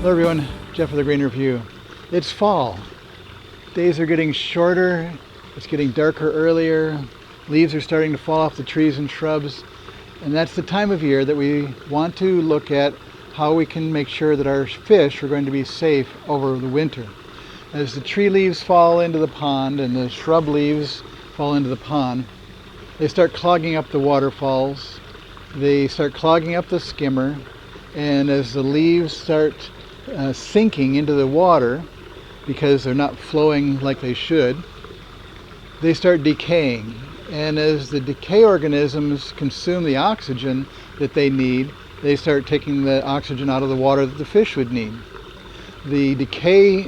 Hello everyone, Jeff with the Green Review. It's fall. Days are getting shorter, it's getting darker earlier, leaves are starting to fall off the trees and shrubs, and that's the time of year that we want to look at how we can make sure that our fish are going to be safe over the winter. As the tree leaves fall into the pond and the shrub leaves fall into the pond, they start clogging up the waterfalls, they start clogging up the skimmer, and as the leaves start sinking into the water because they're not flowing like they should, they start decaying. And as the decay organisms consume the oxygen that they need, they start taking the oxygen out of the water that the fish would need. The decay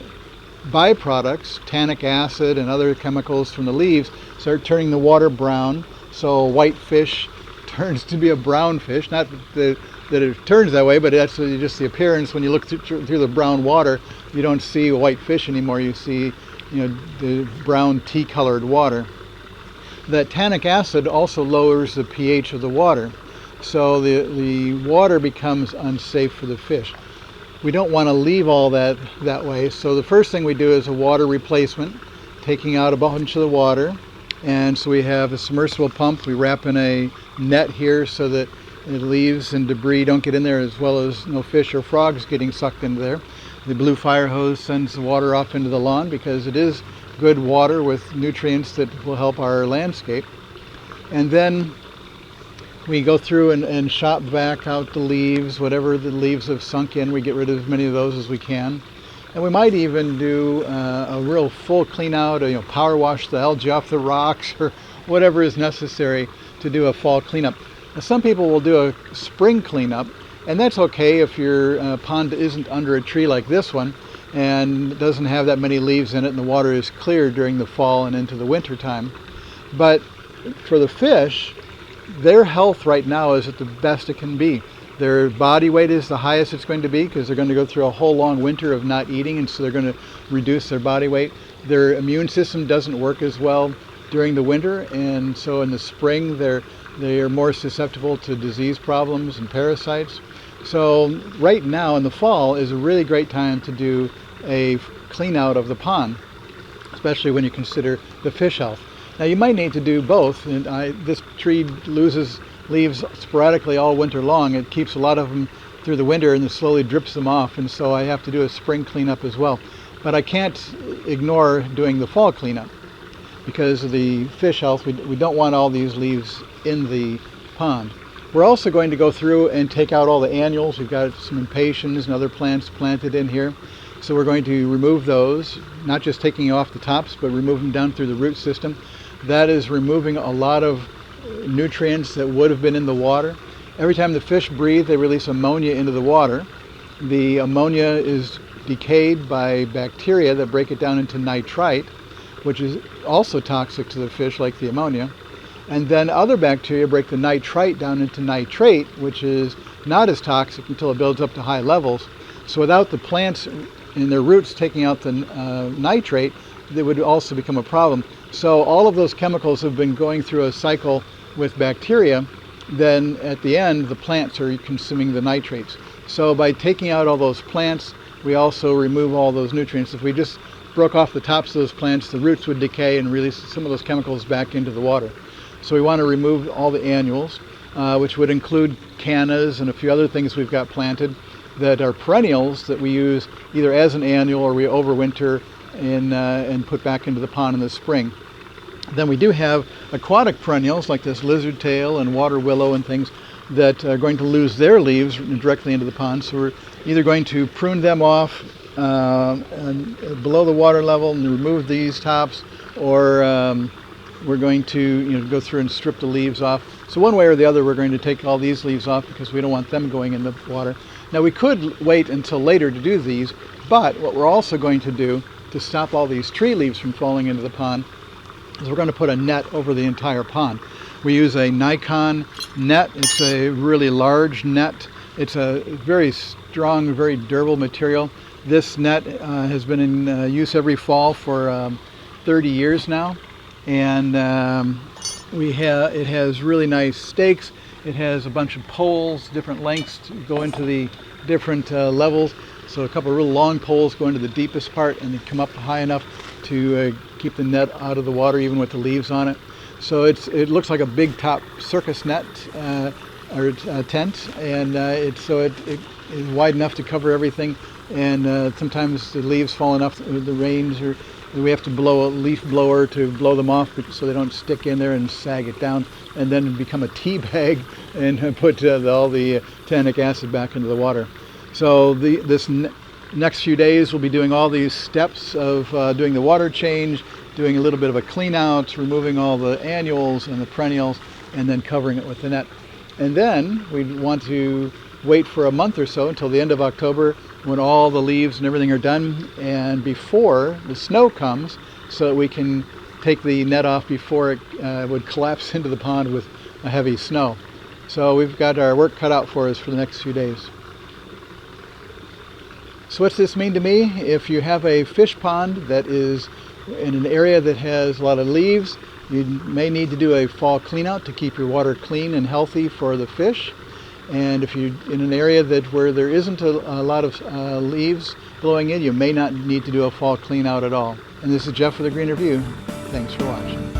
byproducts, tannic acid and other chemicals from the leaves, start turning the water brown, so white fish turns to be a brown fish. Not that it turns that way, but that's just the appearance. When you look through the brown water, you don't see white fish anymore. You see, the brown tea-colored water. That tannic acid also lowers the pH of the water, so the water becomes unsafe for the fish. We don't want to leave all that way, so the first thing we do is a water replacement, taking out a bunch of the water. And so we have a submersible pump. We wrap in a net here so that the leaves and debris don't get in there, as well as no fish or frogs getting sucked into there. The blue fire hose sends the water off into the lawn because it is good water with nutrients that will help our landscape. And then we go through and chop back out the leaves. Whatever the leaves have sunk in, we get rid of as many of those as we can. And we might even do a real full clean out, power wash the algae off the rocks, or whatever is necessary to do a fall cleanup. Now, some people will do a spring cleanup, and that's okay if your pond isn't under a tree like this one and doesn't have that many leaves in it and the water is clear during the fall and into the winter time. But for the fish, their health right now is at the best it can be. Their body weight is the highest it's going to be because they're going to go through a whole long winter of not eating, and so they're going to reduce their body weight. Their immune system doesn't work as well during the winter, and so in the spring they are more susceptible to disease problems and parasites. So right now in the fall is a really great time to do a clean out of the pond, especially when you consider the fish health. Now you might need to do both. And this tree loses leaves sporadically all winter long. It keeps a lot of them through the winter and it slowly drips them off, and so I have to do a spring cleanup as well. But I can't ignore doing the fall cleanup because of the fish health. We don't want all these leaves in the pond. We're also going to go through and take out all the annuals. We've got some impatiens and other plants planted in here, so we're going to remove those, not just taking off the tops, but remove them down through the root system. That is removing a lot of nutrients that would have been in the water. Every time the fish breathe, they release ammonia into the water. The ammonia is decayed by bacteria that break it down into nitrite, which is also toxic to the fish like the ammonia. And then other bacteria break the nitrite down into nitrate, which is not as toxic until it builds up to high levels. So without the plants in their roots taking out the nitrate, that would also become a problem. So all of those chemicals have been going through a cycle with bacteria. Then at the end, the plants are consuming the nitrates. So by taking out all those plants, we also remove all those nutrients. If we just broke off the tops of those plants, the roots would decay and release some of those chemicals back into the water. So we want to remove all the annuals, which would include cannas and a few other things we've got planted that are perennials that we use either as an annual or we overwinter and put back into the pond in the spring. Then we do have aquatic perennials like this lizard tail and water willow and things that are going to lose their leaves directly into the pond. So we're either going to prune them off below the water level and remove these tops, or we're going to go through and strip the leaves off. So one way or the other, we're going to take all these leaves off because we don't want them going in the water. Now we could wait until later to do these, but what we're also going to do to stop all these tree leaves from falling into the pond is we're going to put a net over the entire pond. We use a Nikon net. It's a really large net. It's a very strong, very durable material. This net has been in use every fall for 30 years now, and it has really nice stakes. It has a bunch of poles, different lengths to go into the different levels. So a couple of real long poles go into the deepest part and they come up high enough to keep the net out of the water even with the leaves on it. So it looks like a big top circus net or tent, and it is wide enough to cover everything. And sometimes the leaves fall enough, the rains, or we have to blow a leaf blower to blow them off so they don't stick in there and sag it down, and then become a tea bag and put all the tannic acid back into the water. So this next few days we'll be doing all these steps of doing the water change, doing a little bit of a clean out, removing all the annuals and the perennials, and then covering it with the net. And then we want to wait for a month or so until the end of October when all the leaves and everything are done and before the snow comes, so that we can take the net off before it would collapse into the pond with a heavy snow. So we've got our work cut out for us for the next few days. So what's this mean to me? If you have a fish pond that is in an area that has a lot of leaves, you may need to do a fall clean out to keep your water clean and healthy for the fish. And if you're in an area where there isn't a lot of leaves blowing in, you may not need to do a fall clean out at all. And this is Jeff with the Green Review. Thanks for watching.